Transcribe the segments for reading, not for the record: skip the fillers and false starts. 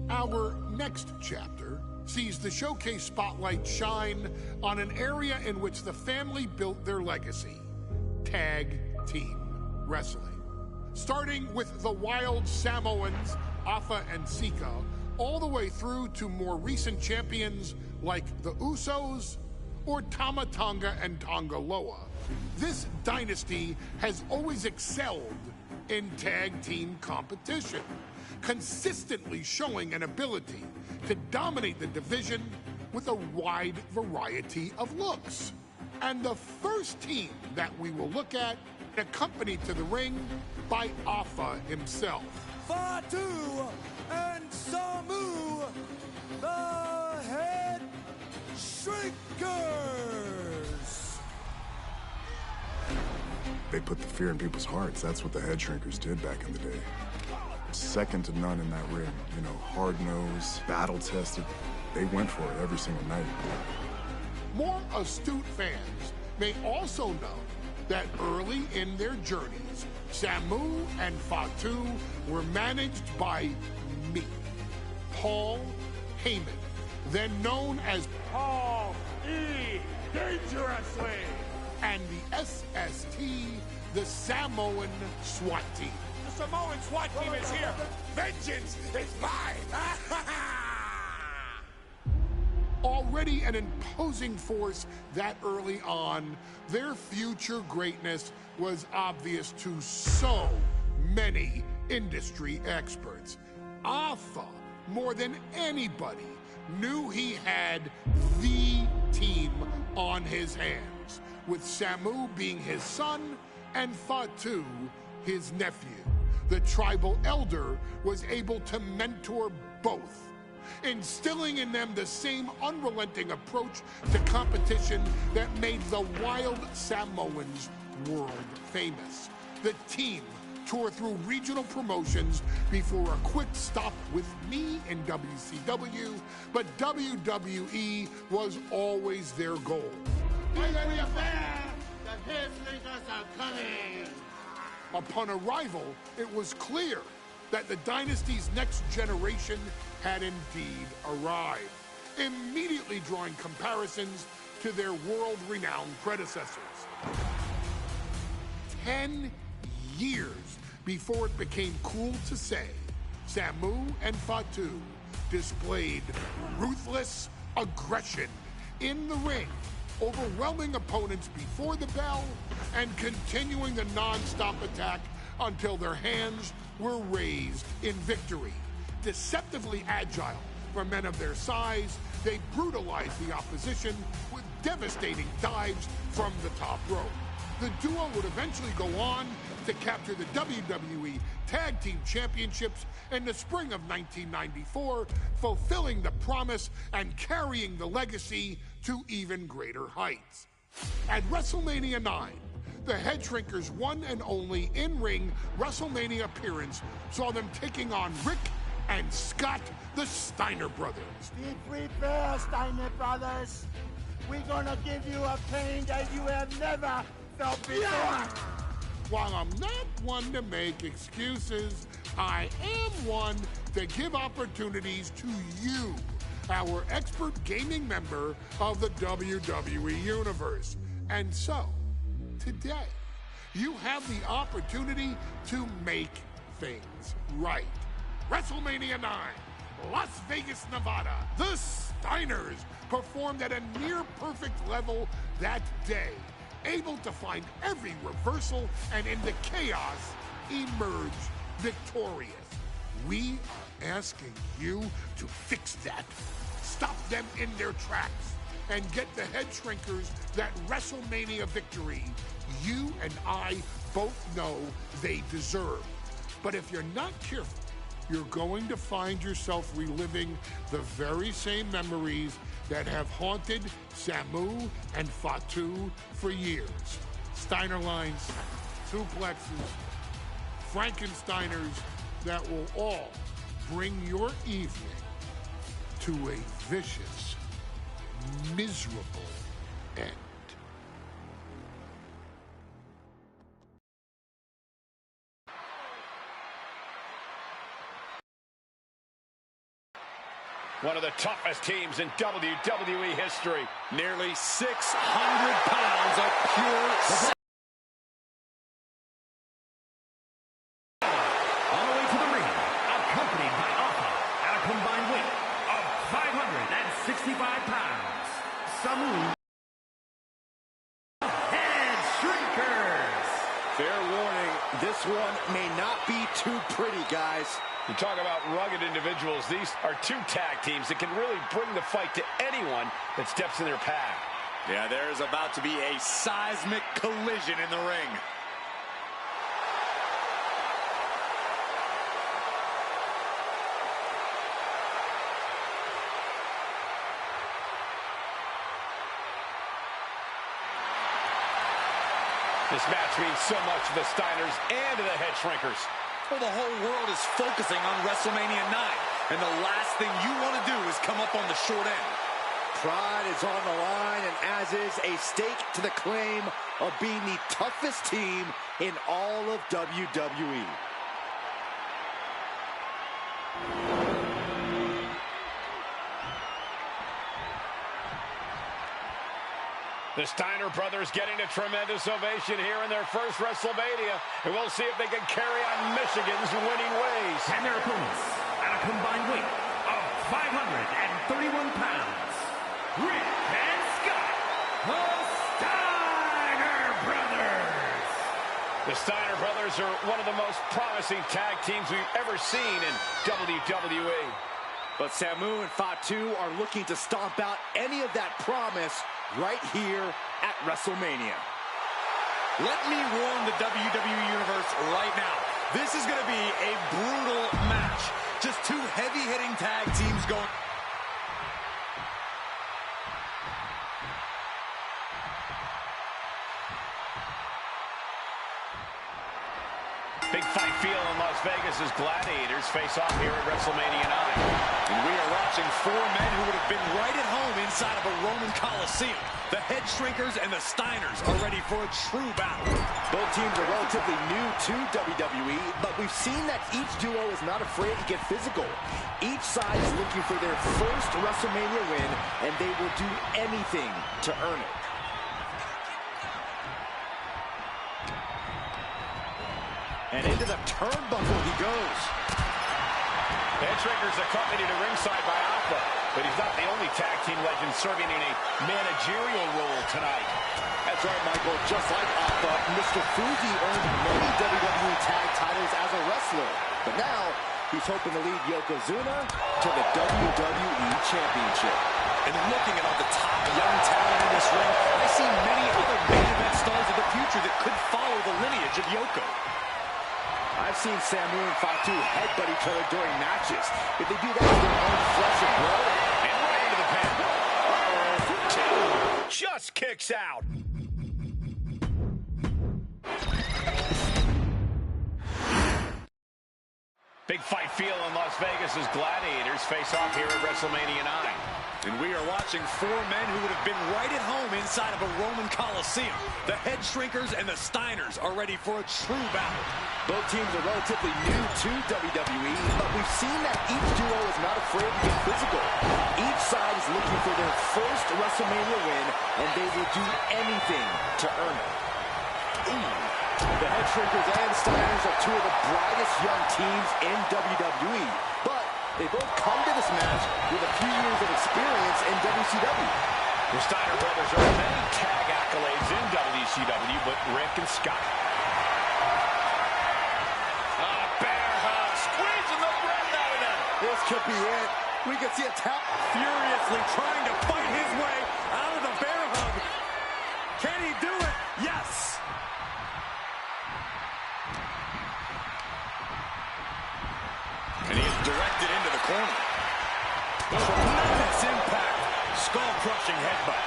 Our next chapter sees the showcase spotlight shine on an area in which the family built their legacy: tag team wrestling. Starting with the wild Samoans, Afa and Sika, all the way through to more recent champions like the Usos or Tama Tonga and Tonga Loa. This dynasty has always excelled in tag team competition, consistently showing an ability to dominate the division with a wide variety of looks. And the first team that we will look at, accompanied to the ring by Afa himself. Fatu and Samu, the Head Shrinkers. They put the fear in people's hearts. That's what the Head Shrinkers did back in the day. Second to none in that ring. You know, hard-nosed, battle-tested. They went for it every single night. More astute fans may also know that early in their journeys, Samu and Fatu were managed by me, Paul Heyman, then known as Paul E. Dangerously, and the SST, the Samoan SWAT team. The Samoan SWAT team is here. Vengeance is mine. Already an imposing force that early on, their future greatness was obvious to so many industry experts. Afa, more than anybody, knew he had the team on his hands, with Samu being his son and Fatu his nephew. The tribal elder was able to mentor both, instilling in them the same unrelenting approach to competition that made the wild Samoans world famous. The team toured through regional promotions before a quick stop with me in WCW, but WWE was always their goal. The Head Shrinkers are coming! Upon arrival, it was clear that the dynasty's next generation had indeed arrived, immediately drawing comparisons to their world-renowned predecessors. 10 years before it became cool to say, Samu and Fatu displayed ruthless aggression in the ring, overwhelming opponents before the bell and continuing the non-stop attack until their hands were raised in victory. Deceptively agile for men of their size, they brutalized the opposition with devastating dives from the top rope. The duo would eventually go on to capture the WWE Tag Team Championships in the spring of 1994, fulfilling the promise and carrying the legacy to even greater heights. At WrestleMania 9, the Head Shrinkers' one and only in-ring WrestleMania appearance saw them taking on Rick and Scott, the Steiner brothers. Be prepared, Steiner brothers. We're gonna give you a pain that you have never felt before. While I'm not one to make excuses, I am one to give opportunities to you, our expert gaming member of the WWE Universe. And so, today, you have the opportunity to make things right. WrestleMania 9, Las Vegas, Nevada. The Steiners performed at a near-perfect level that day, able to find every reversal and in the chaos emerge victorious. We are asking you to fix that. Stop them in their tracks and get the Head Shrinkers that WrestleMania victory you and I both know they deserve. But if you're not careful, you're going to find yourself reliving the very same memories that have haunted Samu and Fatu for years. Steiner lines, suplexes, Frankensteiners that will all bring your evening to a vicious, miserable end. One of the toughest teams in WWE history. Nearly 600 pounds of pure on the way to the ring, accompanied by Alpha at a combined weight of 565 pounds. Samu Head Shrinkers. Fair warning, this one may not be too pretty, guys. You talk about rugged individuals. These are two tag teams that can really bring the fight to anyone that steps in their path. Yeah, there's about to be a seismic collision in the ring. This match means so much to the Steiners and to the Head Shrinkers. Well, the whole world is focusing on WrestleMania 9, and the last thing you want to do is come up on the short end. Pride is on the line, and as is a stake to the claim of being the toughest team in all of WWE. The Steiner brothers getting a tremendous ovation here in their first WrestleMania. And we'll see if they can carry on Michigan's winning ways. And their opponents at a combined weight of 531 pounds. Rick and Scott, the Steiner brothers. The Steiner brothers are one of the most promising tag teams we've ever seen in WWE. But Samu and Fatu are looking to stomp out any of that promise right here at WrestleMania. Let me warn the WWE Universe right now. This is going to be a brutal match. Just two heavy-hitting tag teams going. Big fight feel in Las Vegas as Gladiators face off here at WrestleMania 9. And we are watching four men who would have been right at home inside of a Roman Coliseum. The Head Shrinkers and the Steiners are ready for a true battle. Both teams are relatively new to WWE, but we've seen that each duo is not afraid to get physical. Each side is looking for their first WrestleMania win, and they will do anything to earn it. And into the turnbuckle he goes. The Head Shrinkers accompanied to ringside by Alpha, but he's not the only tag team legend serving in a managerial role tonight. That's right, Michael. Just like Alpha, Mr. Fuji earned many WWE tag titles as a wrestler. But now, he's hoping to lead yokozuna to the WWE Championship. And looking at all the top young talent in this ring, I see many other main event stars of the future that could follow the lineage of Yoko. I've seen Samu and Fatu headbutt each other during matches. If they do that with their own flesh and blood. And right into the pin. Two just kicks out. Big fight feel in Las Vegas as Gladiators face off here at WrestleMania 9. And we are watching four men who would have been right at home inside of a Roman Coliseum. The Head Shrinkers and the Steiners are ready for a true battle. Both teams are relatively new to WWE, but we've seen that each duo is not afraid to get physical. Each side is looking for their first WrestleMania win, and they will do anything to earn it. The Head Shrinkers and Steiners are two of the brightest young teams in WWE, but they both come to this match with a few years of experience in WCW. The Steiner brothers are many tag accolades in WCW, but Rick and Scott. Bear hug, squeezing the breath out of them. This could be it. We could see a tap Furiously trying to fight his way out of the bear hug. Can he do it? Yes. And he is directed into the corner. Tremendous impact. Skull-crushing headbutt.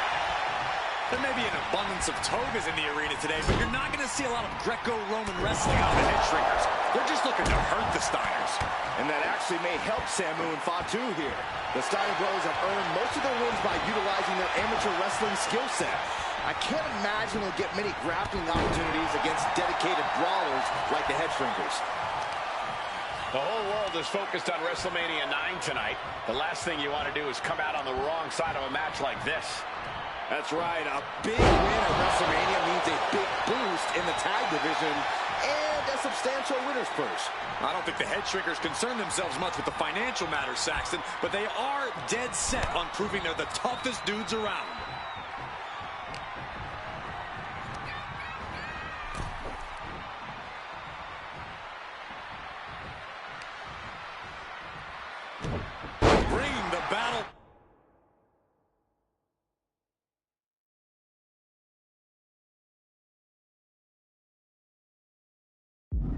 There may be an abundance of togas in the arena today, but you're not going to see a lot of Greco-Roman wrestling out of the Head Shrinkers. They're just looking to hurt the Steiners. And that actually may help Samu and Fatu here. The Steiner brothers have earned most of their wins by utilizing their amateur wrestling skill set. I can't imagine they'll get many grappling opportunities against dedicated brawlers like the Head Shrinkers. The whole world is focused on WrestleMania 9 tonight. The last thing you want to do is come out on the wrong side of a match like this. That's right. A big win at WrestleMania means a big boost in the tag division and a substantial winner's purse. I don't think the head shrinkers concern themselves much with the financial matters, Saxton, but they are dead set on proving they're the toughest dudes around. Bringing the battle.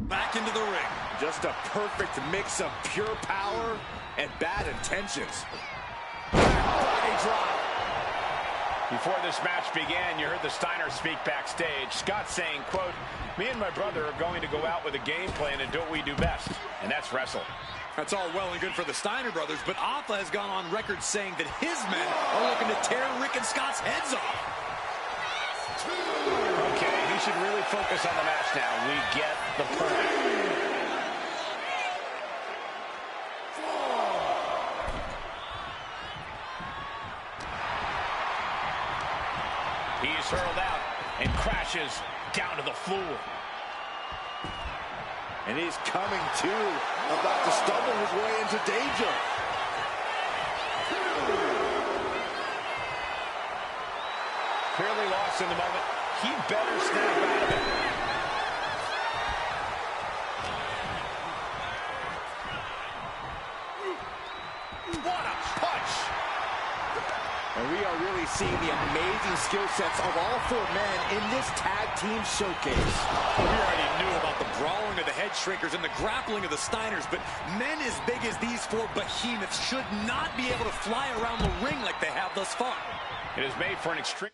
Back into the ring. Just a perfect mix of pure power and bad intentions. Body drop. Before this match began, you heard the Steiners speak backstage. Scott saying, quote, "Me and my brother are going to go out with a game plan and do what we do best, and that's wrestle." That's all well and good for the Steiner brothers, but Alpha has gone on record saying that his men are looking to tear Rick and Scott's heads off. Okay, he should really focus on the match now. We get the point. He's hurled out and crashes down to the floor. And he's coming to, about to stumble his way into danger. Clearly lost in the moment. He better snap out of it. What a punch! And we are really seeing the amazing skill sets of all four men in this tag team showcase. We already knew about the brawling of the head shrinkers and the grappling of the Steiners, but men as big as these four behemoths should not be able to fly around the ring like they have thus far. It is made for an extreme...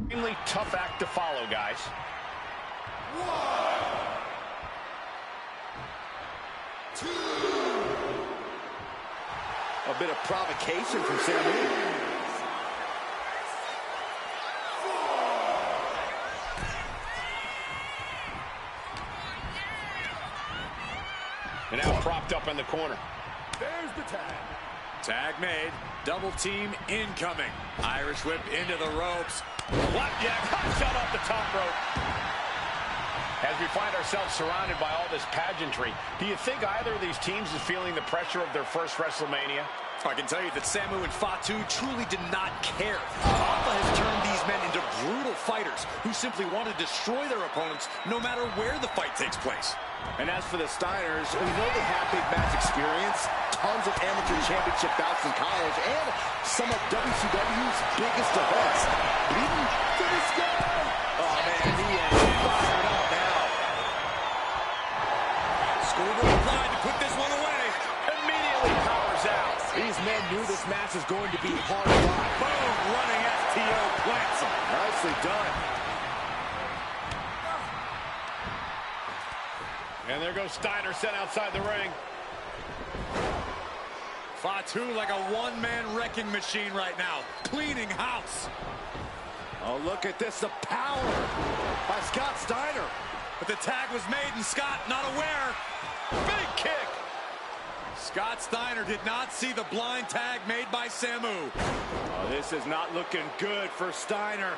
extremely tough act to follow, guys. One, two. A bit of provocation from Samu. And now propped up in the corner. There's the tag. Tag made. Double team incoming. Irish whip into the ropes. Flapjack, hot shot off the top rope. As we find ourselves surrounded by all this pageantry, do you think either of these teams is feeling the pressure of their first WrestleMania? I can tell you that Samu and Fatu truly did not care. Alpha has turned these men into brutal fighters who simply want to destroy their opponents no matter where the fight takes place. And as for the Steiners, we know they have big match experience, tons of amateur championship bouts in college, and some of WCW's biggest events. But even for this guy, oh man, he is fired up now. Scoreboard applied to put this one away. Immediately powers out. These men knew this match was going to be hard fought. Boom, running STO plants him. Nicely done. And there goes Steiner sent outside the ring. Fatu like a one-man wrecking machine right now, cleaning house. Oh, look at this, the power by Scott Steiner. But the tag was made and Scott not aware. Big kick. Scott Steiner did not see the blind tag made by Samu. Oh, this is not looking good for Steiner.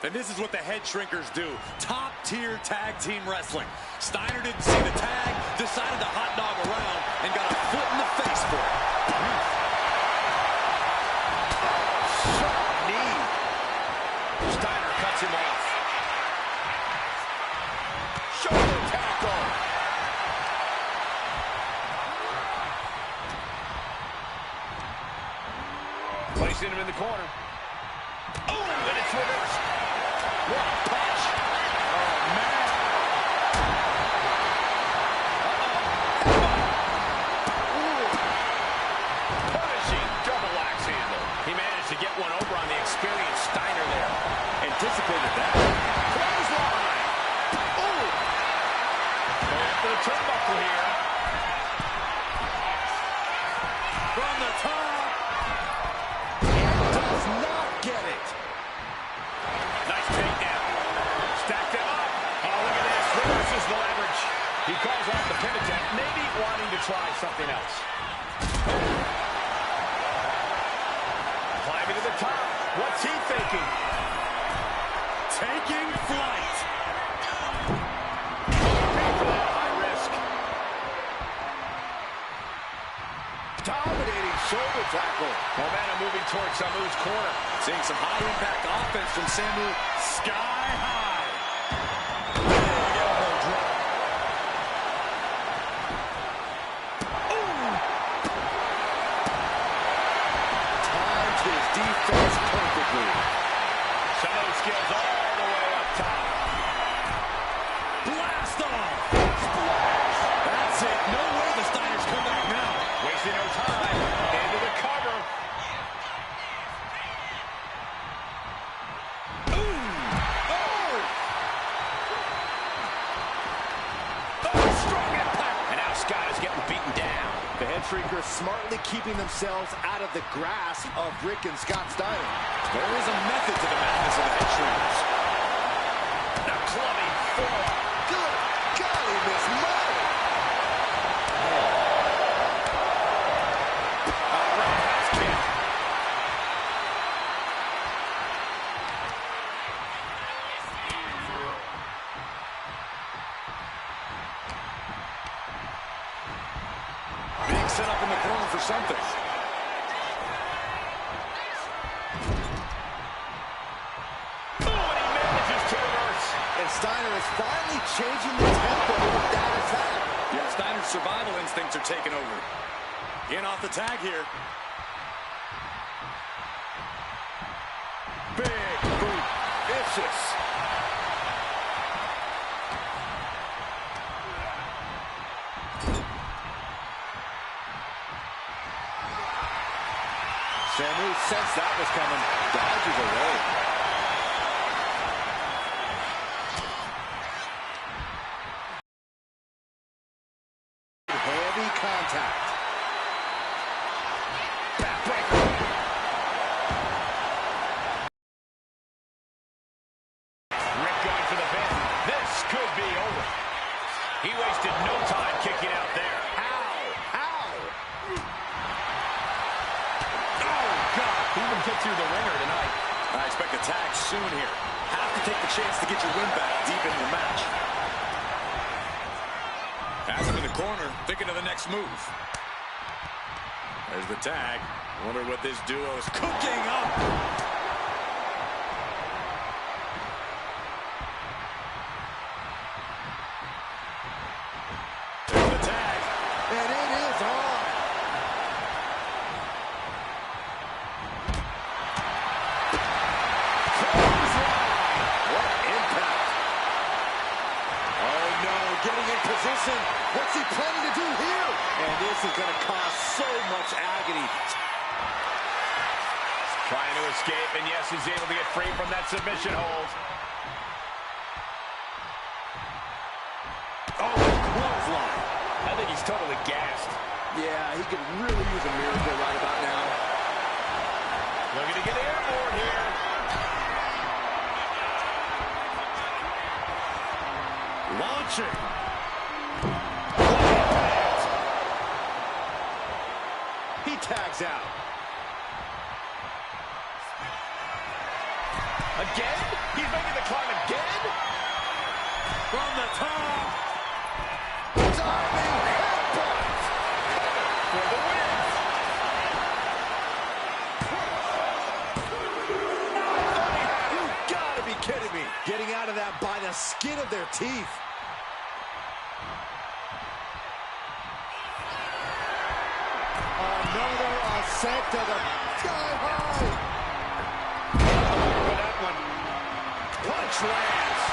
And this is what the head shrinkers do. Top-tier tag team wrestling. Steiner didn't see the tag, decided to hot dog around, and got a foot in the face for it. Sharp knee. Steiner cuts him off. Shoulder tackle. Placing him in the corner. Oh, and it's reversed. What a punch. Oh, man. Punishing double axe handle. He managed to get one over on the experienced Steiner there. Anticipated that. Clothesline. Oh. Going for the turnbuckle here. From the top. try something else. Climbing to the top. What's he thinking? Taking flight. For that high risk. Dominating shoulder tackle. Momentum moving towards Samu's corner. Seeing some high-impact offense from Samu. Sky high. Big elbow drop. Timed his defense perfectly. Samu skills all the way up top. Blast off. Splash. That's it. No way the Steiners come back now. Wasting no time. Into the cover. Shrinkers smartly keeping themselves out of the grasp of Rick and Scott Steiner. There is a method to the madness of the Head Shrinkers. A clubbing forearm. Good golly, Miss Mo! A roundhouse kick. Set up in the corner for something. Oh, and he manages to reverse. And Steiner is finally changing the tempo with that attack. Yeah, Steiner's survival instincts are taking over. In off the tag here. Big boot. Vicious. Samu sensed that was coming. Dodges away. Heavy contact. Backbreaker. Rick going for the pin. This could be over. He wasted no time kicking out there. Even kicked through the ringer tonight. I expect a tag soon here. Have to take the chance to get your win back deep in the match. Has him in the corner, thinking of the next move. There's the tag. Wonder what this duo is cooking up. There's the tag. And it is on. Getting in position. What's he planning to do here? And this is going to cause so much agony. Trying to escape, and yes, he's able to get free from that submission hold. Oh, clothesline. I think he's totally gassed. Yeah, he could really use a miracle right about now. Looking to get airborne here. Launching. He tags out. Again? He's making the climb again? From the top. Diving headbutt. For the win. You gotta be kidding me. Getting out of that by the skin of their teeth. Another ascent to the sky high. For that one. Punch lands.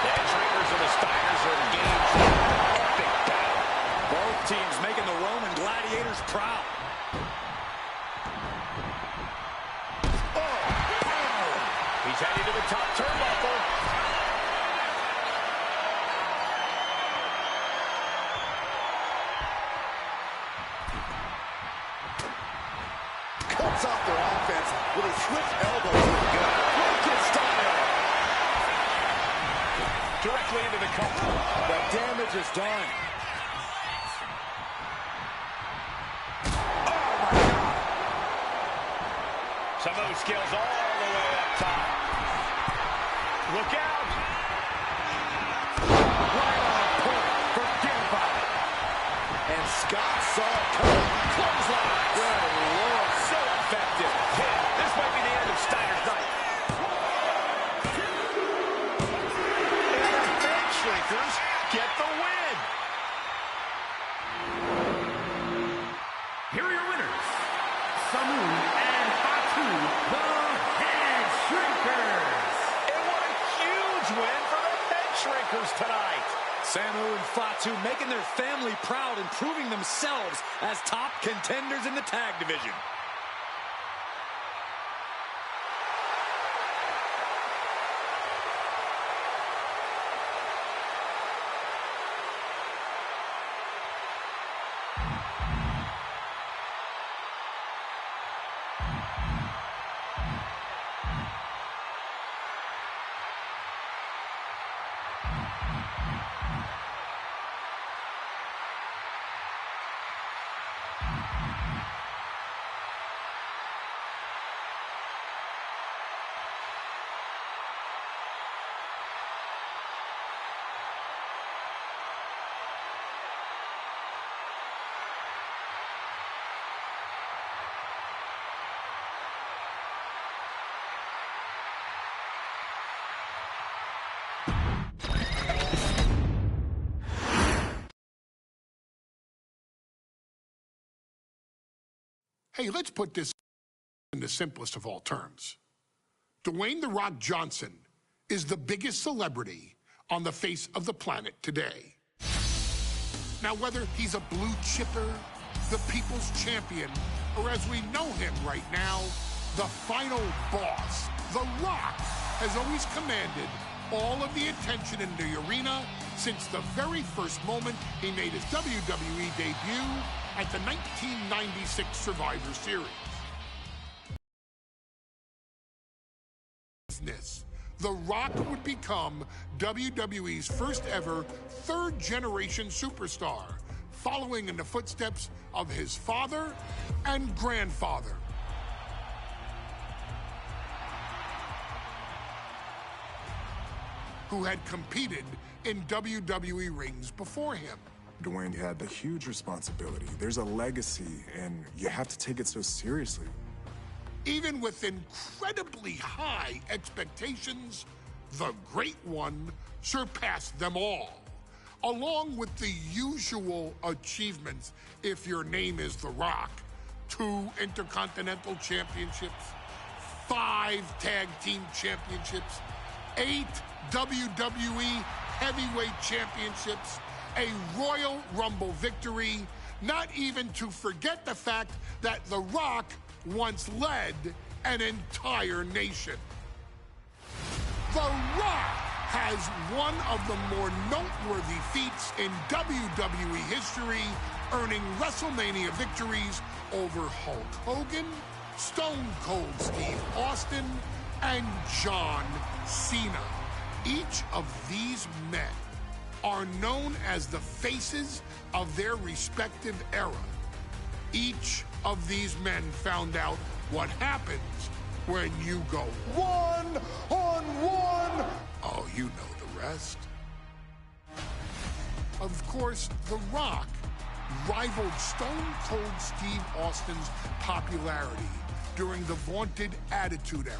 The Head Shrinkers and the Steiners are engaged in an epic battle. Both teams making the Roman gladiators proud. He's heading to the top turnbuckle. Cuts off their offense with a swift elbow to the gut. Wicked Steiner. Directly into the cover. The damage is done. scales all the way up top. Look out. Right on point. Forget about it. And Scott saw it coming. Clothesline. Good Lord. So effective. This might be the end of Steiner's night. And the Head Shrinkers get the win. Here are your winners, Samu and Fatu, the Head Shrinkers. And what a huge win for the Head Shrinkers tonight. Samu and Fatu making their family proud and proving themselves as top contenders in the tag division. Hey, let's put this in the simplest of all terms. Dwayne "The Rock" Johnson is the biggest celebrity on the face of the planet today. Now, whether he's a blue chipper, the people's champion, or as we know him right now, the final boss, The Rock has always commanded all of the attention in the arena since the very first moment he made his WWE debut at the 1996 Survivor Series. The Rock would become WWE's first ever third-generation superstar, following in the footsteps of his father and grandfather. Who had competed in WWE rings before him. Dwayne had the huge responsibility. There's a legacy, and you have to take it so seriously. Even with incredibly high expectations, the Great One surpassed them all, along with the usual achievements if your name is The Rock: 2 Intercontinental Championships, 5 Tag Team Championships, 8 WWE Heavyweight Championships, a Royal Rumble victory, not even to forget the fact that The Rock once led an entire nation. The Rock has one of the more noteworthy feats in WWE history, earning WrestleMania victories over Hulk Hogan, Stone Cold Steve Austin, and John Cena. Each of these men are known as the faces of their respective era. Each of these men found out what happens when you go one-on-one. Oh, you know the rest. Of course, The Rock rivaled Stone Cold Steve Austin's popularity during the vaunted Attitude Era,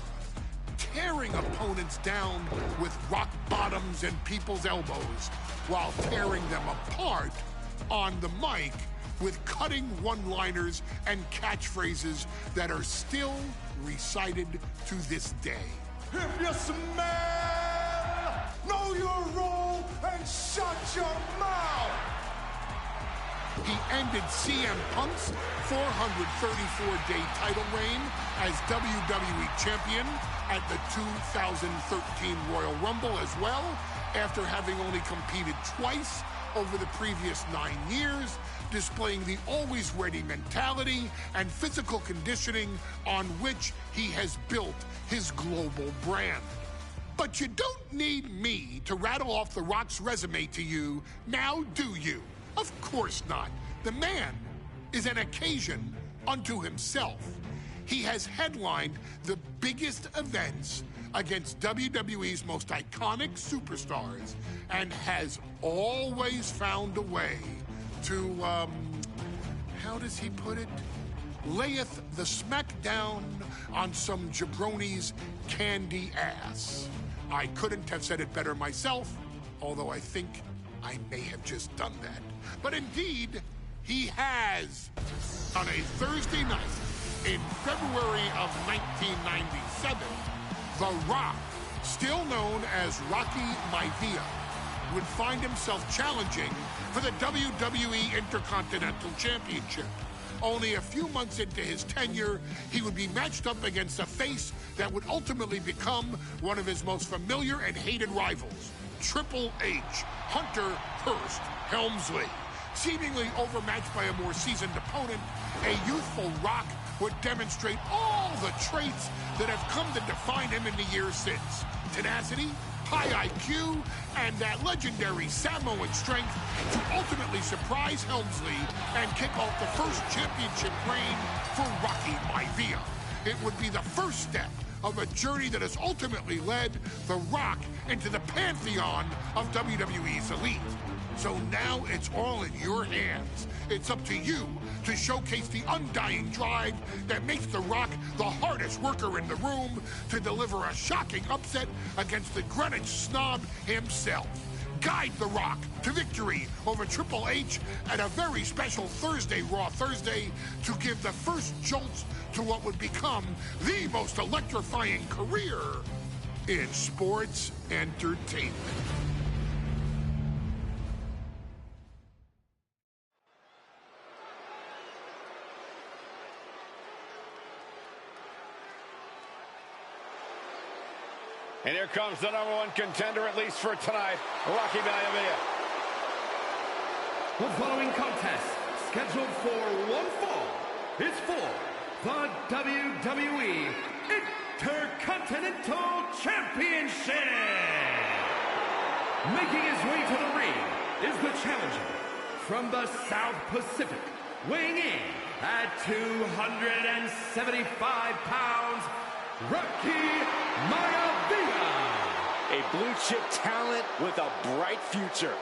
tearing opponents down with rock bottoms and people's elbows while tearing them apart on the mic with cutting one-liners and catchphrases that are still recited to this day. If you smell, know your role and shut your mouth. He ended CM Punk's 434-day title reign as WWE Champion at the 2013 Royal Rumble as well, after having only competed twice over the previous 9 years, displaying the always-ready mentality and physical conditioning on which he has built his global brand. But you don't need me to rattle off The Rock's resume to you, now do you? Of course not. The man is an occasion unto himself. He has headlined the biggest events against WWE's most iconic superstars and has always found a way to, how does he put it? Layeth the smackdown on some jabroni's candy ass. I couldn't have said it better myself, although I think I may have just done that. But indeed, he has. On a Thursday night in February of 1997, The Rock, still known as Rocky Maivia, would find himself challenging for the WWE Intercontinental Championship. Only a few months into his tenure, he would be matched up against a face that would ultimately become one of his most familiar and hated rivals, Triple H, Hunter Hearst Helmsley. Seemingly overmatched by a more seasoned opponent, a youthful Rock would demonstrate all the traits that have come to define him in the years since. Tenacity, high IQ, and that legendary Samoan strength to ultimately surprise Helmsley and kick off the first championship reign for Rocky Maivia. It would be the first step of a journey that has ultimately led The Rock into the pantheon of WWE's elite. So now it's all in your hands. It's up to you to showcase the undying drive that makes The Rock the hardest worker in the room to deliver a shocking upset against the Greenwich snob himself. Guide The Rock to victory over Triple H at a very special Thursday Raw Thursday to give the first jolts to what would become the most electrifying career in sports entertainment. And here comes the #1 contender, at least for tonight, Rocky Maivia. The following contest, scheduled for one fall, is for the WWE Intercontinental Championship. Making his way to the ring is the challenger from the South Pacific, weighing in at 275 pounds, Rocky Maivia. A blue chip talent with a bright future.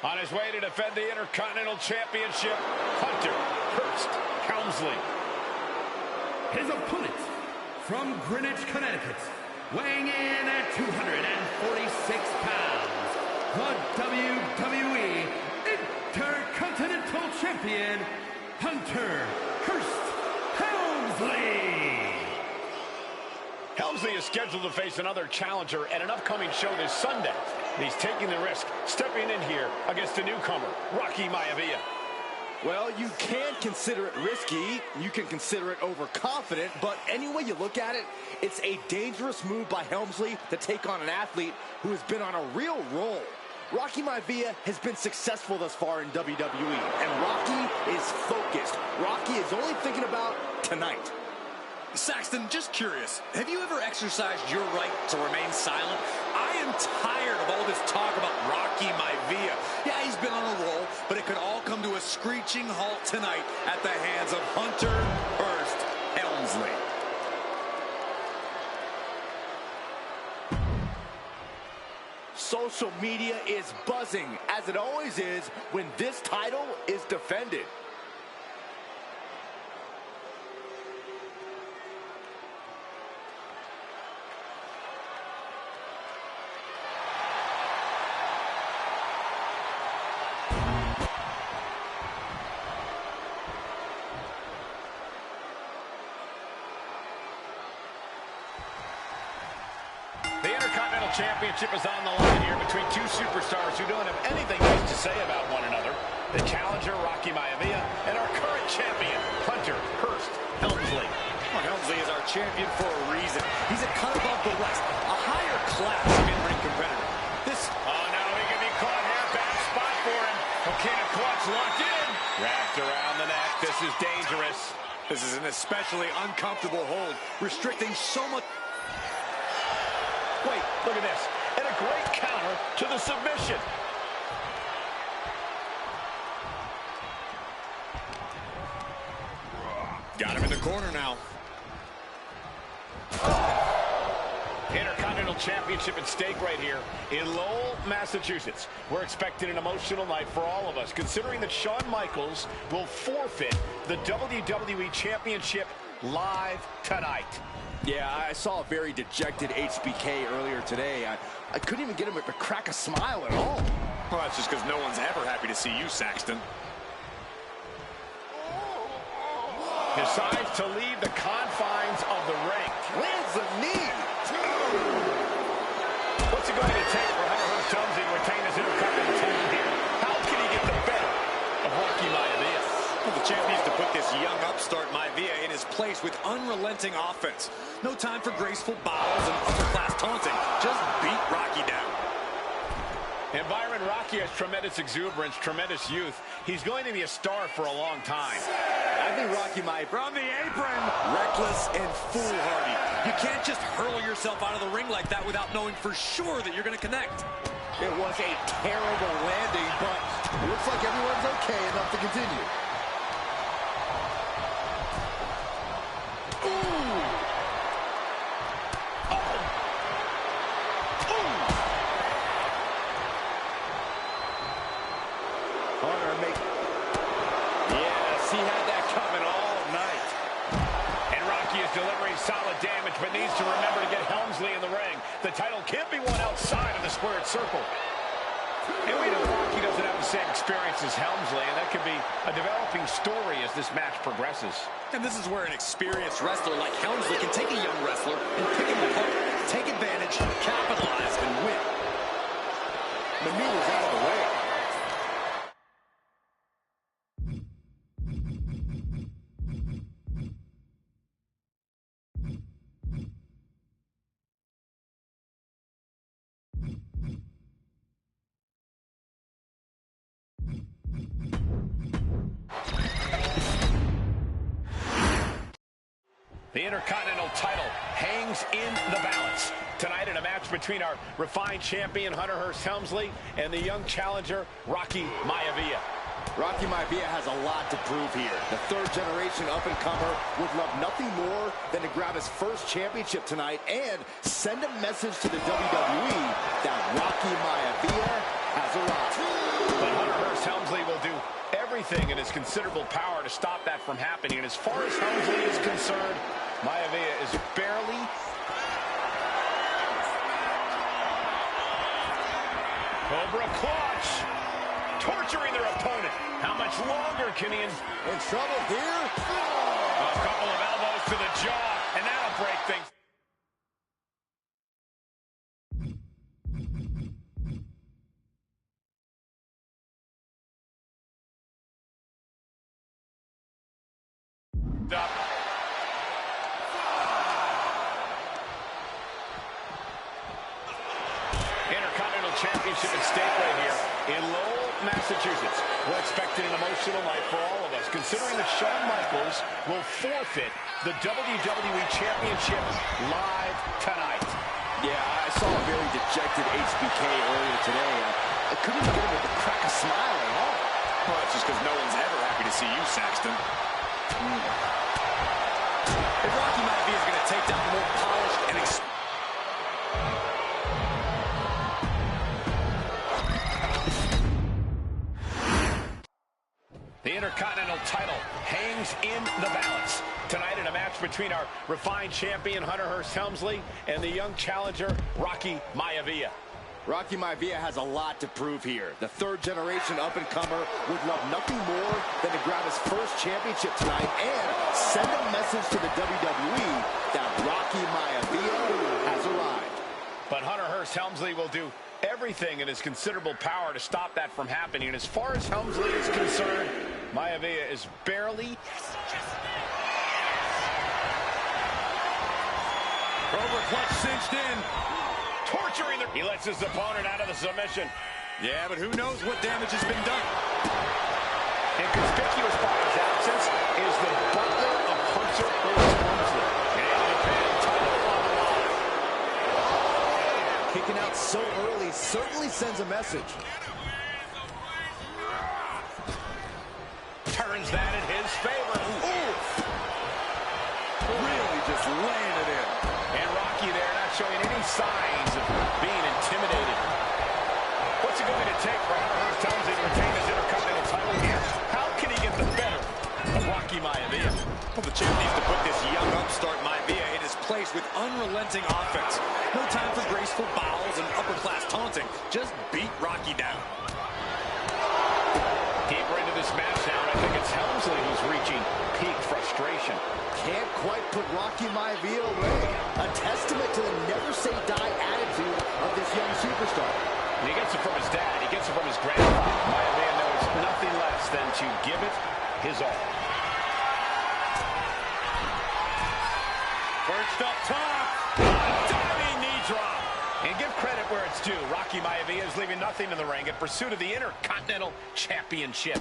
On his way to defend the Intercontinental Championship, Hunter Hearst Helmsley. His opponent from Greenwich, Connecticut, weighing in at 246 pounds, the WWE Intercontinental Champion, Hunter Hearst Helmsley. Helmsley is scheduled to face another challenger at an upcoming show this Sunday. And he's taking the risk, stepping in here against a newcomer, Rocky Maivia. Well, you can consider it risky, you can consider it overconfident, but any way you look at it, it's a dangerous move by Helmsley to take on an athlete who has been on a real roll. Rocky Maivia has been successful thus far in WWE, and Rocky is focused. Rocky is only thinking about tonight. Saxton, just curious, have you ever exercised your right to remain silent? I am tired of all this talk about Rocky Maivia. Yeah, he's been on a roll, but it could all come to a screeching halt tonight at the hands of Hunter Hearst Helmsley. Social media is buzzing, as it always is when this title is defended. The Intercontinental Championship is on the line here between two superstars who don't have anything nice to say about one another. The challenger, Rocky Maivia, and our current champion, Hunter Hearst Helmsley. Well, Helmsley is our champion for a reason. He's a cut above the rest, a higher class of in-ring competitor. Oh, no, he can be caught here. Bad spot for him. Okay, the clutch locked in. Wrapped around the neck. This is dangerous. This is an especially uncomfortable hold, restricting so much. Wait, look at this. And a great counter to the submission. Got him in the corner now. Intercontinental Championship at stake right here in Lowell, Massachusetts. We're expecting an emotional night for all of us, considering that Shawn Michaels will forfeit the WWE Championship live tonight. Yeah, I saw a very dejected HBK earlier today. I couldn't even get him to crack a smile at all. Well, that's just because no one's ever happy to see you, Saxton. Decides to leave the confines of the ring. Lands a knee. What's it going to take for Hunter Hearst Helmsley to retain his Intercontinental title here? How can he get the better of Rocky Maivia? Well, the champ needs to put this young upstart Maivia in his place with unrelenting offense. No time for graceful bows and upper-class taunting. Just beat Rocky down. And Byron, Rocky has tremendous exuberance, tremendous youth. He's going to be a star for a long time. I think Rocky might. From the apron, reckless and foolhardy. You can't just hurl yourself out of the ring like that without knowing for sure that you're going to connect. It was a terrible landing, but it looks like everyone's okay enough to continue. Yes, he had that coming all night. And Rocky is delivering solid damage, but needs to remember to get Helmsley in the ring. The title can't be won outside of the squared circle. And we know Rocky doesn't have the same experience as Helmsley, and that could be a developing story as this match progresses. And this is where an experienced wrestler like Helmsley can take a young wrestler and pick him apart, take advantage, capitalize, and win. Maneuvers out of the way. The Intercontinental title hangs in the balance tonight in a match between our refined champion Hunter Hearst Helmsley and the young challenger Rocky Maivia. Rocky Maivia has a lot to prove here. The third-generation up-and-comer would love nothing more than to grab his first championship tonight and send a message to the WWE that Rocky Maivia has arrived. But Hunter Hearst Helmsley will do everything in his considerable power to stop that from happening. And as far as Helmsley is concerned, Maivia is barely... Cobra clutch! Torturing their opponent. How much longer can he... In trouble here? A couple of elbows to the jaw, and that'll break things. Up. Intercontinental Championship at stake right here in Lowell, Massachusetts. We're expecting an emotional night for all of us, considering that Shawn Michaels will forfeit the WWE Championship live tonight. Yeah, I saw a very dejected HBK earlier today. I couldn't even get him to crack a smile at all. Well, that's just because no one's ever happy to see you, Saxton. If Rocky Maivia is going to take down the more polished and The Intercontinental title hangs in the balance tonight in a match between our refined champion Hunter Hearst Helmsley and the young challenger Rocky Maivia. Rocky Maivia has a lot to prove here. The third-generation up-and-comer would love nothing more than to grab his first championship tonight and send a message to the WWE that Rocky Maivia has arrived. But Hunter Hearst Helmsley will do everything in his considerable power to stop that from happening. And as far as Helmsley is concerned, Maivia is barely... Cobra clutch cinched in. Torturing the... He lets his opponent out of the submission. Yeah, but who knows what damage has been done. And conspicuous by his absence is the butler of Hunter Hearst Helmsley. And the title on the line. Kicking out so early certainly sends a message. Turns that in his favor. Ooh. Really just laying it in. And Rocky there not showing any signs of being intimidated. What's it going to take for Hunter Hearst Helmsley to retain his Intercontinental title here? How can he get the better of Rocky Maivia? Well, the champ needs to put this young upstart Maivia in his place with unrelenting offense. No time for graceful bows and upper-class taunting. Just beat Rocky down. Deeper into this match now, and I think it's Helmsley who's reaching peak frustration. Can't quite put Rocky Maivia away. A testament to the never-say-die attitude of this young superstar. And he gets it from his dad. He gets it from his grandfather. Maivia knows nothing less than to give it his all. First up top. Diving knee drop. And give credit where it's due. Rocky Maivia is leaving nothing in the ring in pursuit of the Intercontinental Championship.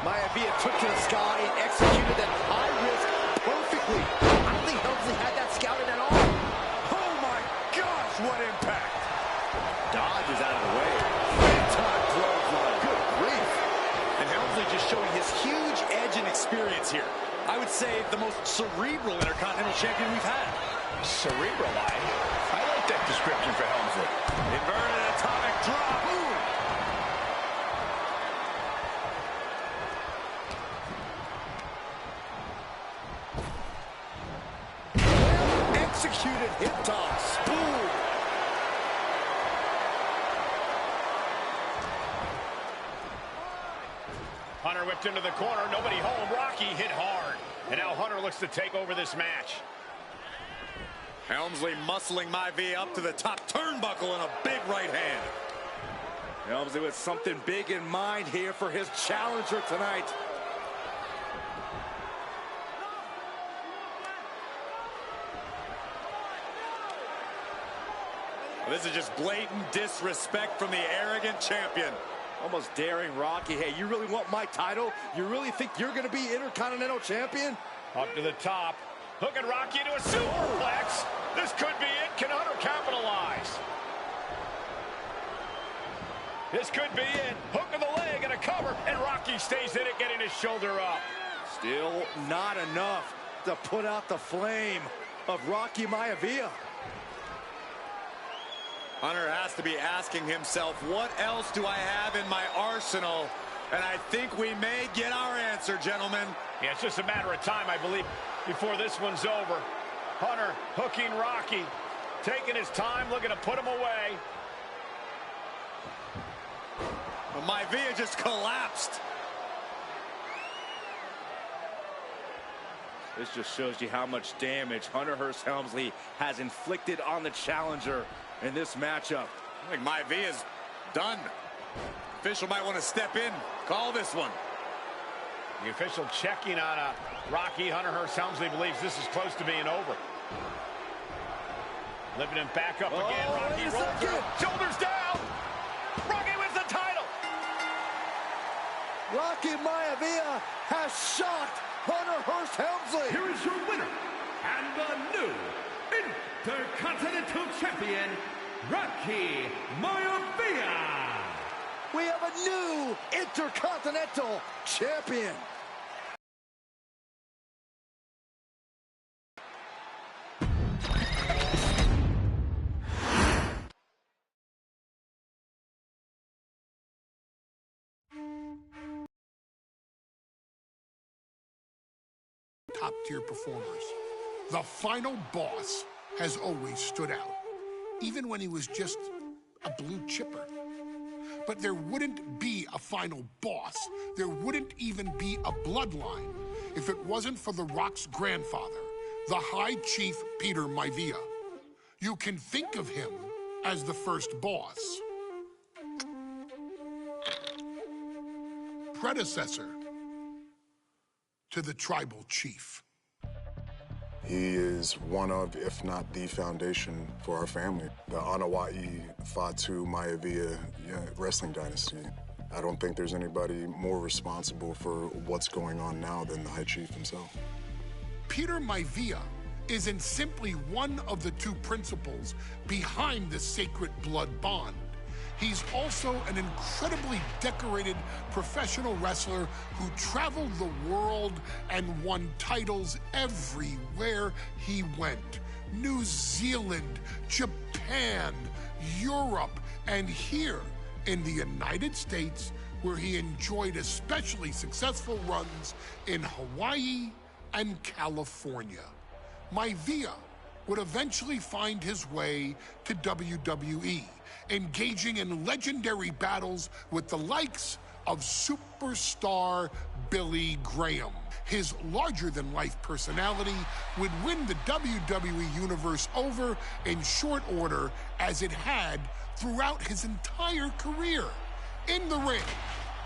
Maivia took to the sky and executed that high risk perfectly. I don't think Helmsley had that scouted at all. Oh my gosh, what impact. Dodge is out of the way. Big-time clothesline. Good grief. And Helmsley just showing his huge edge and experience here. I would say the most cerebral Intercontinental Champion we've had. Cerebral, I like that description for Helmsley. Inverted atomic drop. Ooh. Executed hip toss. Boom. Hunter whipped into the corner. Nobody home. Rocky hit hard. And now Hunter looks to take over this match. Helmsley muscling Maivia up to the top turnbuckle in a big right hand. Helmsley with something big in mind here for his challenger tonight. Well, this is just blatant disrespect from the arrogant champion. Almost daring Rocky, hey, you really want my title? You really think you're going to be Intercontinental Champion? Up to the top. Hooking Rocky into a superplex. This could be it. Can Hunter capitalize? This could be it. Hook of the leg and a cover. And Rocky stays in it, getting his shoulder up. Still not enough to put out the flame of Rocky Maivia. Hunter has to be asking himself, what else do I have in my arsenal? And I think we may get our answer, gentlemen. Yeah, it's just a matter of time, I believe, before this one's over. Hunter hooking Rocky, taking his time, looking to put him away. But Maivia just collapsed. This just shows you how much damage Hunter Hearst Helmsley has inflicted on the challenger in this matchup. I think Maivia's done. Official might want to step in, call this one. The official checking on Rocky. Hunter Hearst Helmsley believes this is close to being over. Lifting him back up again. Rocky rolls through. Shoulders down. Rocky wins the title. Rocky Maivia has shocked Hunter Hearst Helmsley. Here is your winner and the new Intercontinental Champion, Rocky Maivia. We have a new Intercontinental Champion. Top-tier performers. The final boss has always stood out, even when he was just a blue chipper. But there wouldn't be a final boss. There wouldn't even be a bloodline if it wasn't for The Rock's grandfather, the High Chief Peter Maivia. You can think of him as the first boss. Predecessor to the tribal chief. He is one of, if not the foundation for our family. The Anawa'i Fatu Maivia wrestling dynasty. I don't think there's anybody more responsible for what's going on now than the High Chief himself. Peter Maivia isn't simply one of the two principals behind the sacred blood bond. He's also an incredibly decorated professional wrestler who traveled the world and won titles everywhere he went. New Zealand, Japan, Europe, and here in the United States, where he enjoyed especially successful runs in Hawaii and California. Maivia would eventually find his way to WWE, engaging in legendary battles with the likes of superstar Billy Graham. His larger-than-life personality would win the WWE Universe over in short order, as it had throughout his entire career. In the ring,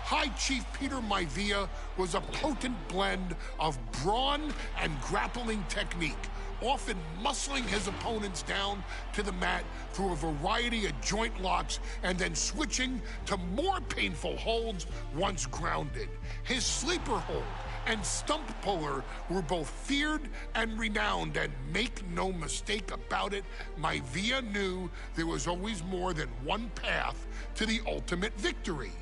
High Chief Peter Maivia was a potent blend of brawn and grappling technique, often muscling his opponents down to the mat through a variety of joint locks and then switching to more painful holds once grounded. His sleeper hold and stump puller were both feared and renowned, and make no mistake about it, Maivia knew there was always more than one path to the ultimate victory.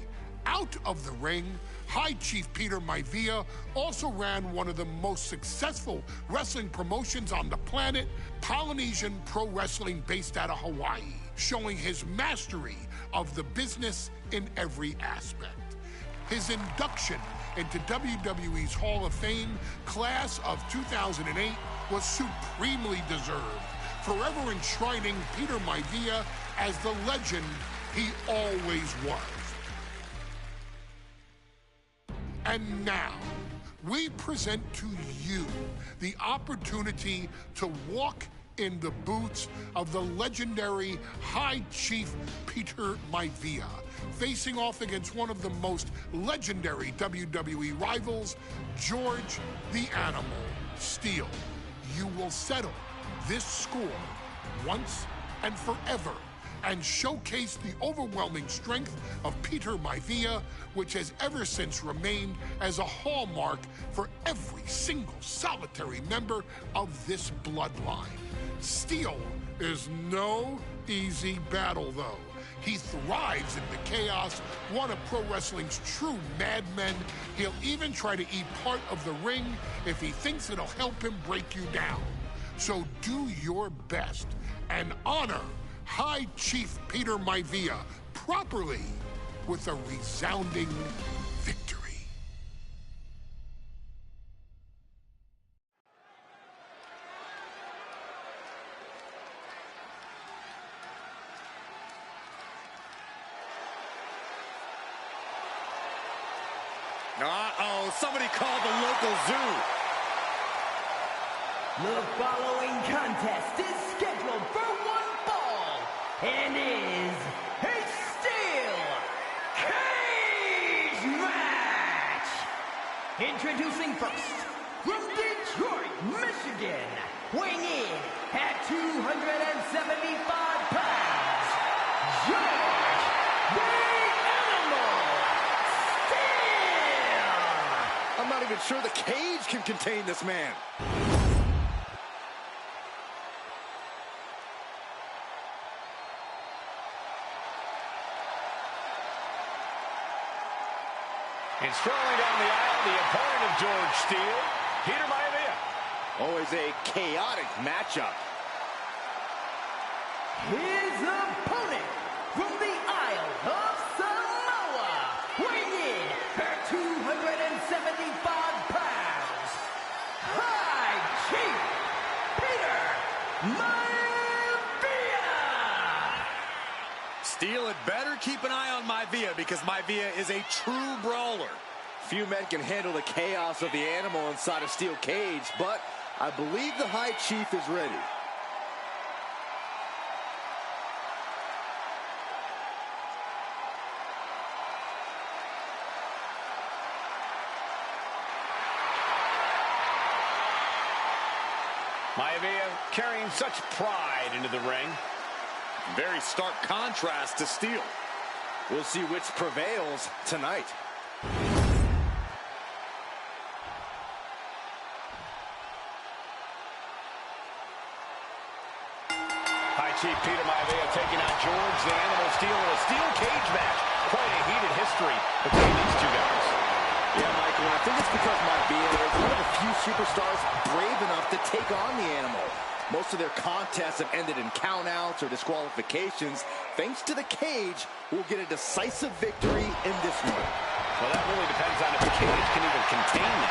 Out of the ring, High Chief Peter Maivia also ran one of the most successful wrestling promotions on the planet, Polynesian Pro Wrestling, based out of Hawaii, showing his mastery of the business in every aspect. His induction into WWE's Hall of Fame class of 2008 was supremely deserved, forever enshrining Peter Maivia as the legend he always was. And now, we present to you the opportunity to walk in the boots of the legendary High Chief Peter Maivia, facing off against one of the most legendary WWE rivals, George the Animal Steele. You will settle this score once and forever, and showcase the overwhelming strength of Peter Maivia, which has ever since remained as a hallmark for every single solitary member of this bloodline. Steele is no easy battle, though. He thrives in the chaos, one of pro wrestling's true madmen. He'll even try to eat part of the ring if he thinks it'll help him break you down. So do your best and honor High Chief Peter Maivia properly with a resounding victory. Uh-oh, somebody called the local zoo. The following contest is scheduled for one fall and is a steel cage match. Introducing first, from Detroit, Michigan, weighing in at 275 pounds, George the Animal Steele. I'm not even sure the cage can contain this man. And strolling down the aisle, the opponent of George Steele, Peter Maivia. Always a chaotic matchup. His opponent from the Isle of Samoa, weighing in at 275 pounds, High Chief Peter Maivia. Steele had better keep an eye on Maivia, because Maivia is a true brawler. Few men can handle the chaos of the animal inside a steel cage, but I believe the High Chief is ready. Maivia carrying such pride into the ring. Very stark contrast to Steele. We'll see which prevails tonight. High Chief Peter Maivia taking out George the Animal Steel in a steel cage match. Quite a heated history between these two guys. Yeah, Michael, I think it's because Maivia is one of the few superstars brave enough to take on the Animal. Most of their contests have ended in countouts or disqualifications. Thanks to the cage, we'll get a decisive victory in this one. Well, that really depends on if the cage can even contain them.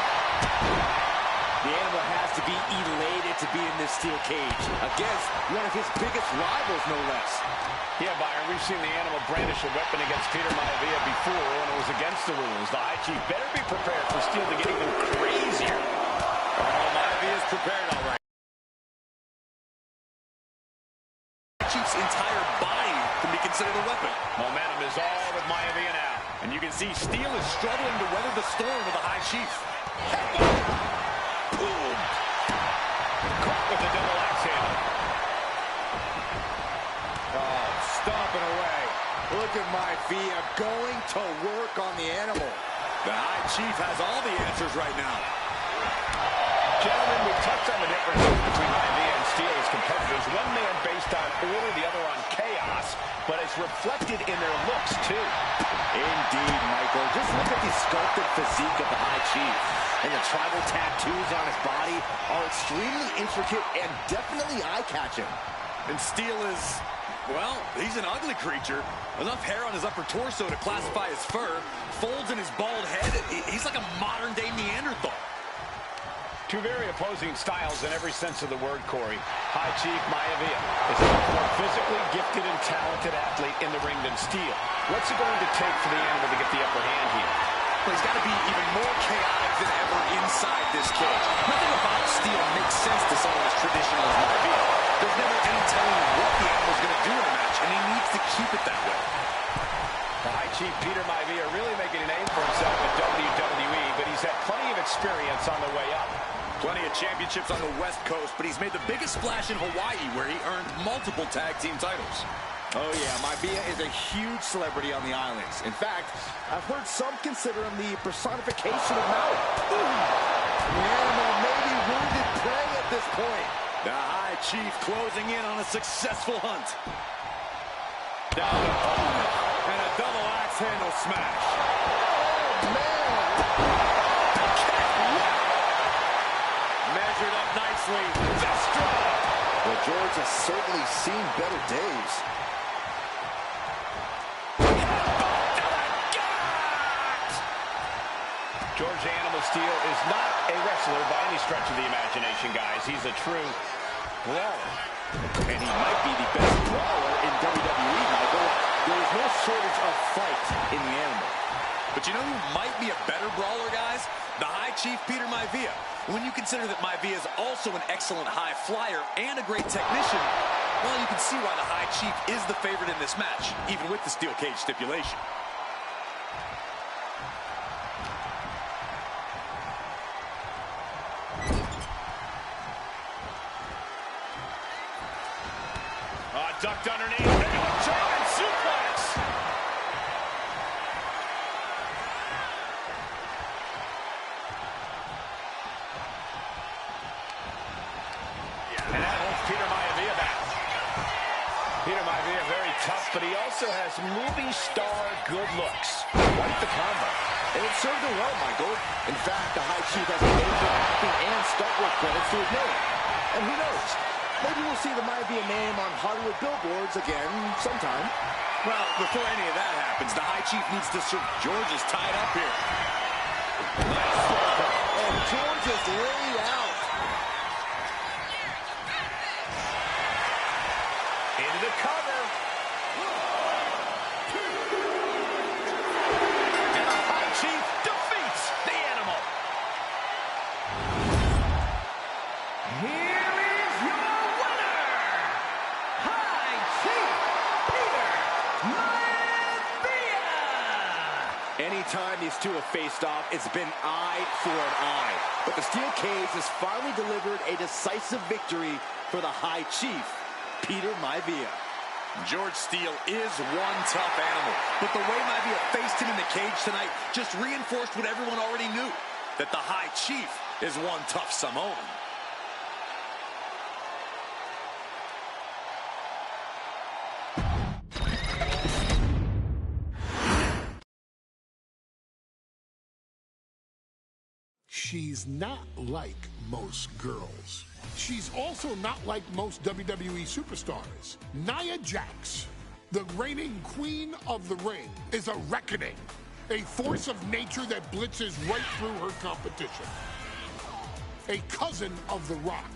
The Animal has to be elated to be in this steel cage against one of his biggest rivals, no less. Yeah, Byron, we've seen the Animal brandish a weapon against Peter Maivia before, and it was against the rules. The High Chief better be prepared for Steel to get even crazier. Oh, Maivia's prepared all right. Chief's entire body can be considered a weapon. Momentum is all with Maivia now. And you can see Steel is struggling to weather the storm of the High Chief. Boom. Caught with the double axe handle. Oh, stomping away. Look at Maivia going to work on the Animal. The High Chief has all the answers right now. Gentlemen, we've touched on the differences between Maivia and Steel as competitors. One man based on order, the other on chaos, but it's reflected in their looks, too. Indeed, Michael. Just look at the sculpted physique of the High Chief. And the tribal tattoos on his body are extremely intricate and definitely eye-catching. And Steel is, well, he's an ugly creature. Enough hair on his upper torso to classify as fur. Folds in his bald head. He's like a modern-day Neanderthal. Two very opposing styles in every sense of the word, Corey. High Chief Maivia is a much more physically gifted and talented athlete in the ring than Steel. What's it going to take for the Animal to get the upper hand here? Well, he's got to be even more chaotic than ever inside this cage. Nothing about Steel makes sense to someone as traditional as Maivia. There's never any telling what the Animal's going to do in a match, and he needs to keep it that way. The High Chief Peter Maivia really making a name for himself in WWE, but he's had plenty of experience on the way up. Plenty of championships on the West Coast, but he's made the biggest splash in Hawaii, where he earned multiple tag team titles. Oh yeah, Maivia is a huge celebrity on the islands. In fact, I've heard some consider him the personification of Maui. The Animal may be wounded prey at this point. The High Chief closing in on a successful hunt. Down the opponent. And a double axe handle smash. Oh, man. Measured up nicely. Fist drop. Well, George has certainly seen better days. George Animal Steel is not a wrestler by any stretch of the imagination, guys. He's a true brawler. And he might be the best brawler in WWE, Michael. There is no shortage of fight in the Animal. But you know who might be a better brawler, guys? The High Chief Peter Maivia. When you consider that Maivia is also an excellent high flyer and a great technician, well, you can see why the High Chief is the favorite in this match, even with the steel cage stipulation. Ducked underneath. German suplex. And that holds Peter Maivia back. Peter Maivia very tough, but he also has movie star good looks. Quite the combo. And it served him well, Michael. In fact, the High Chief has major acting and stunt work credits to his name. And who knows? Maybe we'll see the Maivia name on Hollywood billboards again sometime. Well, before any of that happens, the High Chief needs to serve. George is tied up here. Nice throw. And George is laid out. Into the cover. And the High Chief defeats the Animal. Here is your winner, High Chief Peter Maivia. Anytime these two have faced off, it's been eye for an eye. But the steel cage has finally delivered a decisive victory for the High Chief, Peter Maivia. George Steele is one tough animal, but the way Maivia faced him in the cage tonight just reinforced what everyone already knew, that the High Chief is one tough Samoan. she's not like most girls. She's also not like most WWE superstars. Nia Jax, the reigning queen of the ring, is a reckoning, a force of nature that blitzes right through her competition. A cousin of The Rock,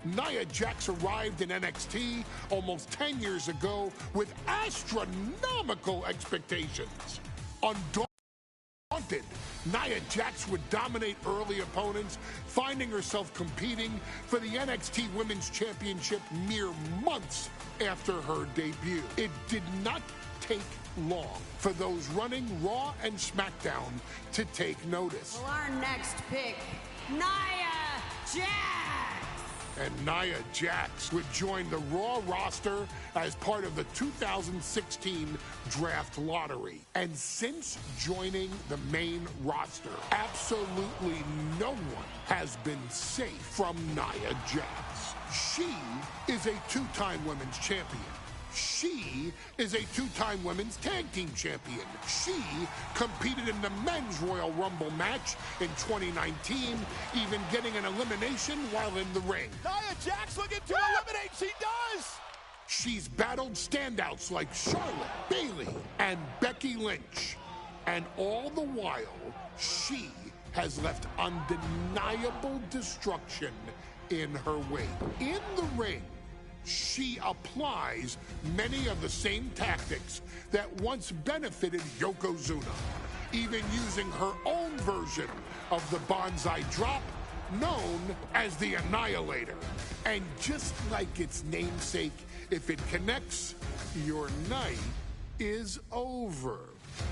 Nia Jax arrived in NXT almost 10 years ago with astronomical expectations. Undaunted, Nia Jax would dominate early opponents, finding herself competing for the NXT Women's Championship mere months after her debut. It did not take long for those running Raw and SmackDown to take notice. Well, our next pick, Nia Jax! And Nia Jax would join the Raw roster as part of the 2016 draft lottery. And since joining the main roster, absolutely no one has been safe from Nia Jax. She is a two-time women's champion. She is a two-time women's tag team champion. She competed in the men's Royal Rumble match in 2019, even getting an elimination while in the ring. Nia Jax looking to eliminate. She does. She's battled standouts like Charlotte, Bayley, and Becky Lynch. And all the while, she has left undeniable destruction in her wake. In the ring, she applies many of the same tactics that once benefited yokozuna, even using her own version of the bonsai drop, known as the Annihilator. And just like its namesake, if it connects, your night is over.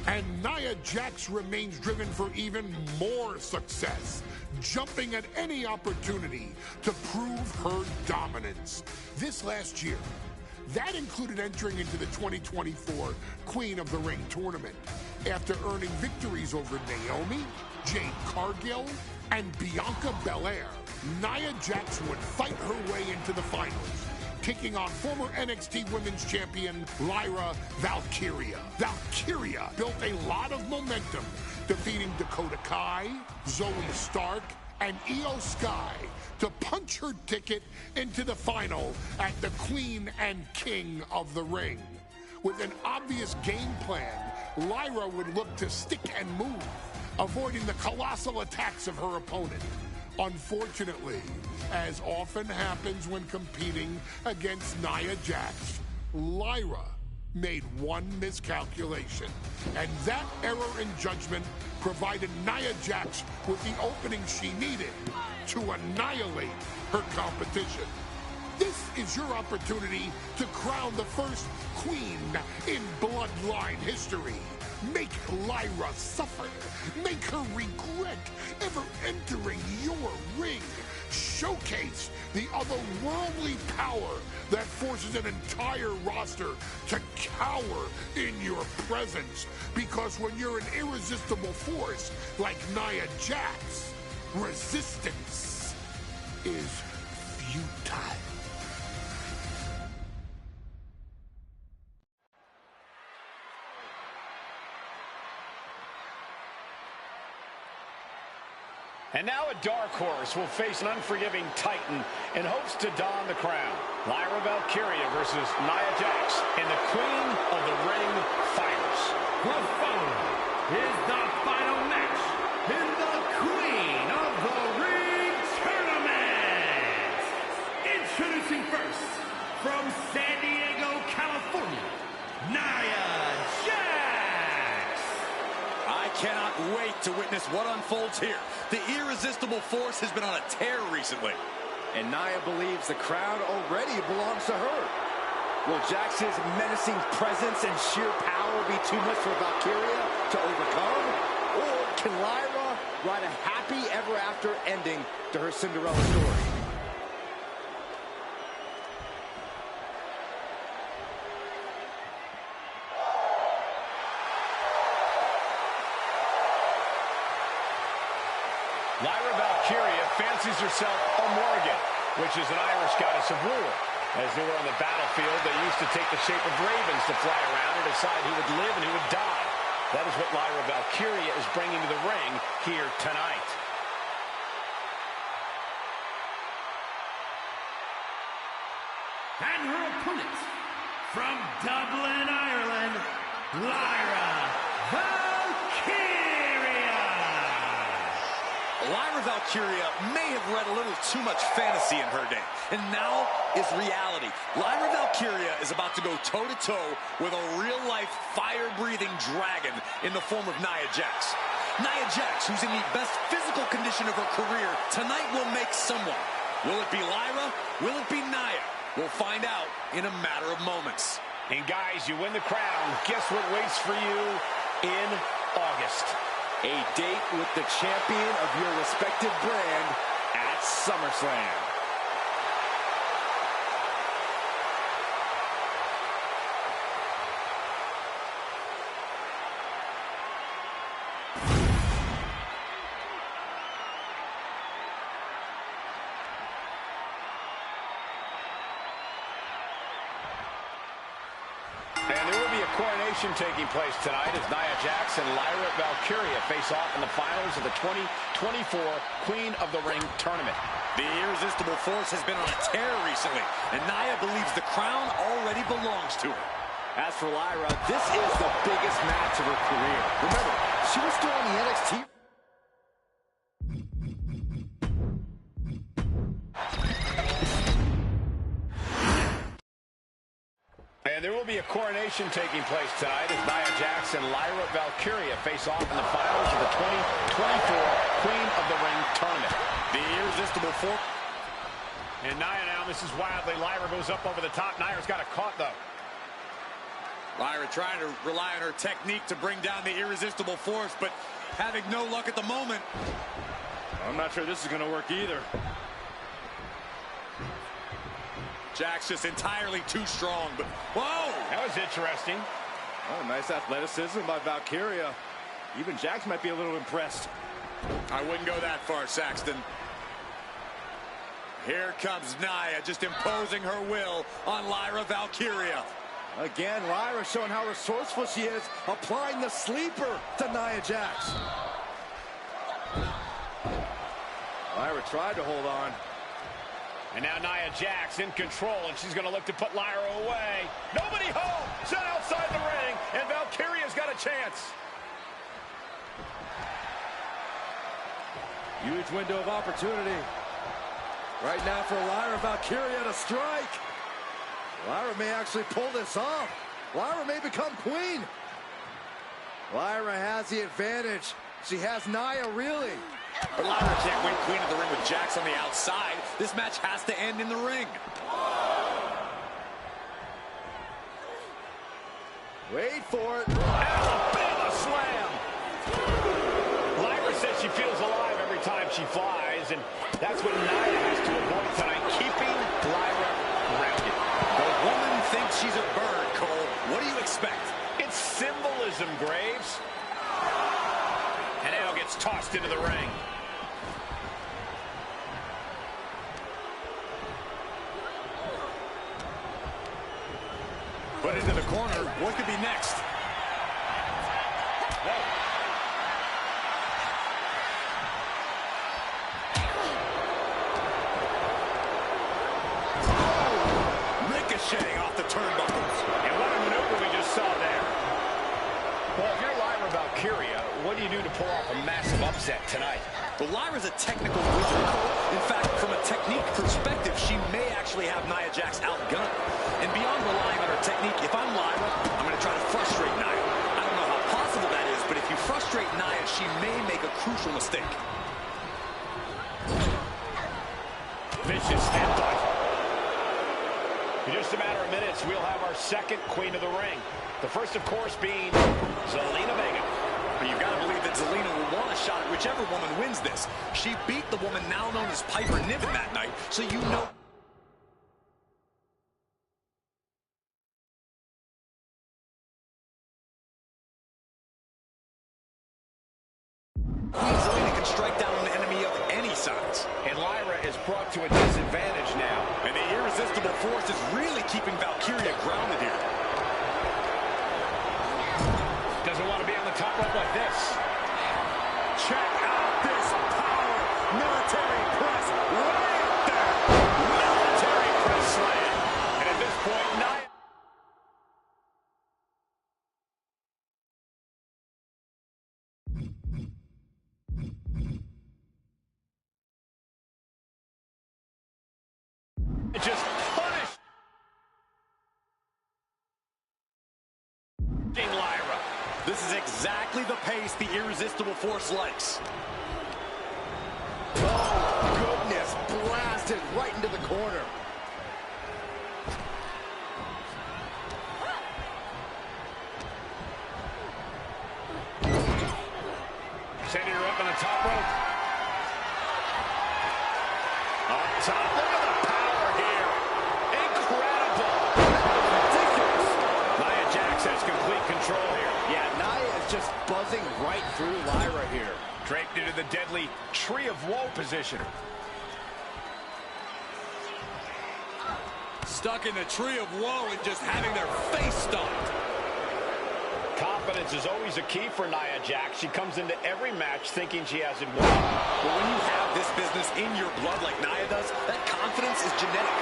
And Nia Jax remains driven for even more success, jumping at any opportunity to prove her dominance. This last year, that included entering into the 2024 Queen of the Ring tournament after earning victories over Naomi, Jade Cargill, and Bianca Belair. Nia Jax would fight her way into the finals, taking on former NXT Women's Champion Lyra Valkyria. Valkyria built a lot of momentum, defeating Dakota Kai, Zoe Stark, and Io Sky to punch her ticket into the final at the Queen and King of the Ring. With an obvious game plan, Lyra would look to stick and move, avoiding the colossal attacks of her opponent. Unfortunately, as often happens when competing against Nia Jax, Lyra made one miscalculation, and that error in judgment provided Nia Jax with the opening she needed to annihilate her competition. This is your opportunity to crown the first queen in Bloodline history. Make Lyra suffer. Make her regret ever entering your ring. Showcase the otherworldly power that forces an entire roster to cower in your presence. Because when you're an irresistible force like Nia Jax, resistance is futile. And now a dark horse will face an unforgiving titan in hopes to don the crown. Lyra Valkyria versus Nia Jax in the Queen of the Ring finals. The following is the final match in the Queen of the Ring tournament. Introducing first, from San Diego, California, Nia Jax. I cannot wait to witness what unfolds here. The irresistible force has been on a tear recently. And Nia believes the crowd already belongs to her. Will Jax's menacing presence and sheer power be too much for Valkyria to overcome? Or can Lyra write a happy ever after ending to her Cinderella story? Lyra Valkyria fancies herself a Morgan, which is an Irish goddess of war. As they were on the battlefield, they used to take the shape of ravens to fly around and decide who would live and who would die. That is what Lyra Valkyria is bringing to the ring here tonight. And her opponent, from Dublin, Ireland, Lyra Valkyria. Lyra Valkyria may have read a little too much fantasy in her day, and now is reality. Lyra Valkyria is about to go toe-to-toe with a real-life, fire-breathing dragon in the form of Nia Jax. Nia Jax, who's in the best physical condition of her career, tonight will make someone. Will it be Lyra? Will it be Nia? We'll find out in a matter of moments. And guys, you win the crown. Guess what waits for you in August? A date with the champion of your respective brand at SummerSlam. And there will be a coronation taking place tonight as Nia Jax and Lyra Valkyria face off in the finals of the 2024 Queen of the Ring tournament. The Irresistible Force has been on a tear recently, and Nia believes the crown already belongs to her. As for Lyra, this is the biggest match of her career. Remember, she was still on the NXT. And there will be a coronation taking place tonight as Nia Jax and Lyra Valkyria face off in the finals of the 2024 Queen of the Ring tournament. The Irresistible Force. And Nia now misses wildly. Lyra goes up over the top. Nia's got it caught, though. Lyra trying to rely on her technique to bring down the Irresistible Force, but having no luck at the moment. I'm not sure this is going to work either. Jax just entirely too strong, but whoa! That was interesting. Oh, nice athleticism by Valkyria. Even Jax might be a little impressed. I wouldn't go that far, Saxton. Here comes Nia, just imposing her will on Lyra Valkyria. Again, Lyra showing how resourceful she is, applying the sleeper to Nia Jax. Lyra tried to hold on. And now Nia Jax in control, and she's going to look to put Lyra away. Nobody home! Set outside the ring, and Valkyria's got a chance. Huge window of opportunity. Right now for Lyra Valkyria to strike. Lyra may actually pull this off. Lyra may become queen. Lyra has the advantage. She has Nia reeling. But Lyra can't win Queen of the Ring with Jax on the outside. This match has to end in the ring. Wait for it. Alabama slam! Lyra says she feels alive every time she flies, and that's what Nia has to avoid tonight, keeping Lyra grounded. The woman thinks she's a bird, Cole. What do you expect? It's symbolism, Graves. And now gets tossed into the ring. Put into the corner. What could be next? Ricocheting off the turnbuckles. And what a maneuver we just saw there. Well, if you're Lyra Valkyria, what do you do to pull off a massive upset tonight? Well, Lyra's a technical wizard. In fact, from a technique perspective, she may actually have Nia Jax outgunned. And beyond relying on her technique, if I'm Lyra, I'm going to try to frustrate Nia. I don't know how possible that is, but if you frustrate Nia, she may make a crucial mistake. Vicious headbutt. In just a matter of minutes, we'll have our second Queen of the Ring. The first, of course, being Zelina Vega. But you've got to believe that Zelina will want a shot at whichever woman wins this. She beat the woman now known as Piper Niven that night, so you know... Queen Zelina can strike down an enemy of any size. And Lyra is brought to a disadvantage now. And the Irresistible Force is really keeping Valkyria grounded here. Doesn't want to be on the top rope like this. Check out this power. Military press. Way up there. Military press slam. And as This is exactly the pace the Irresistible Force likes. Oh, goodness. Blasted right into the corner. Sending her up on the top rope. Up top, look at the power here. Incredible. Ridiculous. Nia Jax has complete control here. Yeah, Nia is just buzzing right through Lyra here. Draped into the deadly Tree of Woe position. Stuck in the Tree of Woe and just having their face stomped. Confidence is always a key for Nia Jax. She comes into every match thinking she has it won. But when you have this business in your blood like Nia does, that confidence is genetic.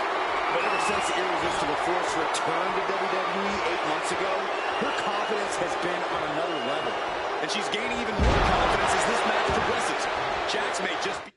But ever since the Irresistible Force returned to WWE 8 months ago, her confidence has been on another level. And she's gaining even more confidence as this match progresses. Jax may just be...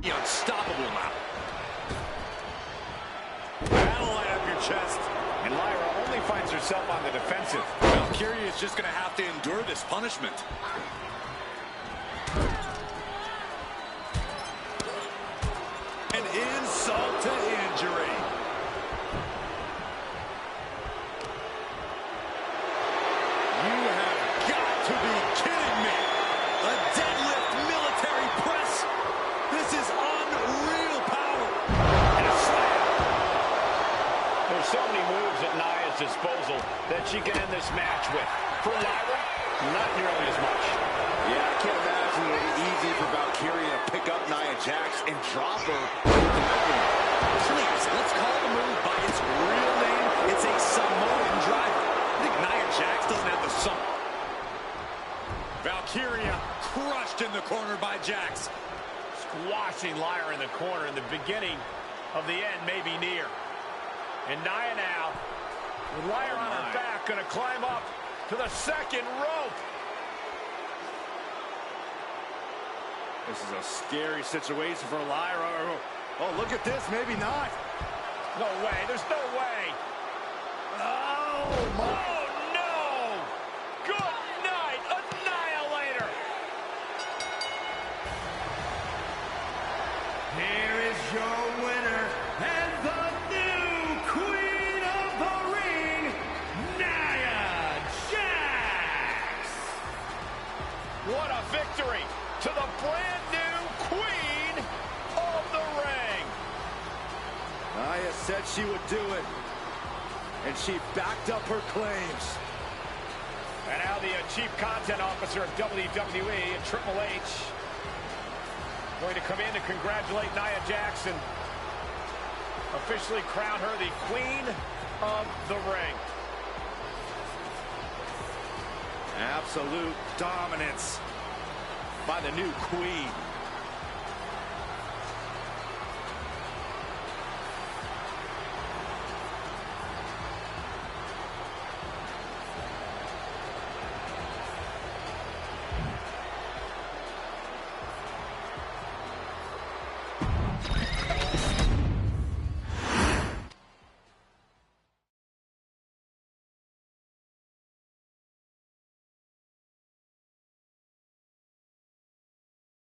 unstoppable now. That'll light up your chest. And Lyra only finds herself on the defensive. Valkyria is just going to have to endure this punishment. An insult to injury. You have got to be kidding me. A deadlift military press. This is unreal power. And a slam. There's so many moves at Nia's disposal that she can end this match with. For Lyra, not nearly as much. Yeah, I can't imagine it would be easy for Valkyria to pick up Nia Jax and drop her with the measurement. Please, let's call the move by its real name. It's a Samoan driver. I think Nia Jax doesn't have the sum. Valkyria crushed in the corner by Jax. Squashing Lyra in the corner, and the beginning of the end may be near. And Nia now, with Lyra on her back, going to climb up to the second rope. This is a scary situation for Lyra. Oh, look at this. Maybe not. No way. There's no way. Oh, my. Oh, no. Good night, Annihilator. Here is your winner and the new Queen of the Ring, Nia Jax. What a victory to the brand new Queen of the Ring. Nia said she would do it, and she backed up her claims. And now the Chief Content Officer of WWE, Triple H, going to come in to congratulate Nia Jax and officially crown her the Queen of the Ring. Absolute dominance by the new Queen.